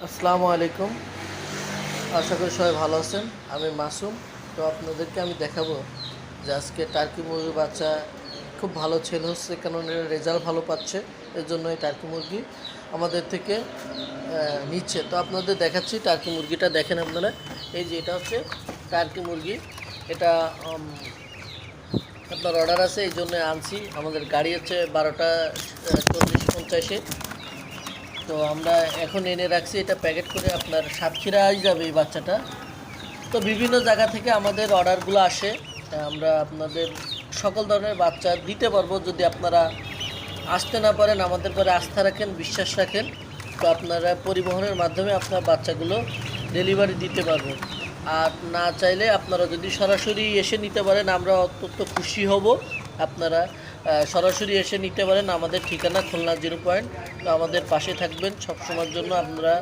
আসসালামু আলাইকুম। আশা করি সবাই ভালো আছেন। আমি মাসুম। তো আপনাদেরকে আমি দেখাবো যে আজকে টার্কি মুরগির বাচ্চা খুব ভালো সেল হচ্ছে, কারণ এর রেজাল্ট ভালো পাচ্ছে। এর জন্য এই টার্কি মুরগি আমাদের থেকে নিচ্ছে। তো আপনাদের দেখাচ্ছি টার্কি মুরগিটা। দেখেন আপনারা, এই যে এটা হচ্ছে টার্কি মুরগি। এটা আপনার অর্ডার আছে, এই জন্য আনছি। আমাদের গাড়ি হচ্ছে 12টা 40-50-এ। তো আমরা এখন এনে রাখছি, এটা প্যাকেট করে আপনার সাতক্ষীরায় যাবে এই বাচ্চাটা। তো বিভিন্ন জায়গা থেকে আমাদের অর্ডারগুলো আসে। আমরা আপনাদের সকল ধরনের বাচ্চা দিতে পারবো। যদি আপনারা আসতে না পারেন, আমাদের পরে আস্থা রাখেন, বিশ্বাস রাখেন, তো আপনারা পরিবহনের মাধ্যমে আপনার বাচ্চাগুলো ডেলিভারি দিতে পারবো। আর না চাইলে আপনারা যদি সরাসরি এসে নিতে পারেন, আমরা অত্যন্ত খুশি হব। আপনারা সরাসরি এসে নিতে পারেন। আমাদের ঠিকানা খুলনা 0 পয়েন্ট। তো আমাদের পাশে থাকবেন সবসময়ের জন্য। আপনারা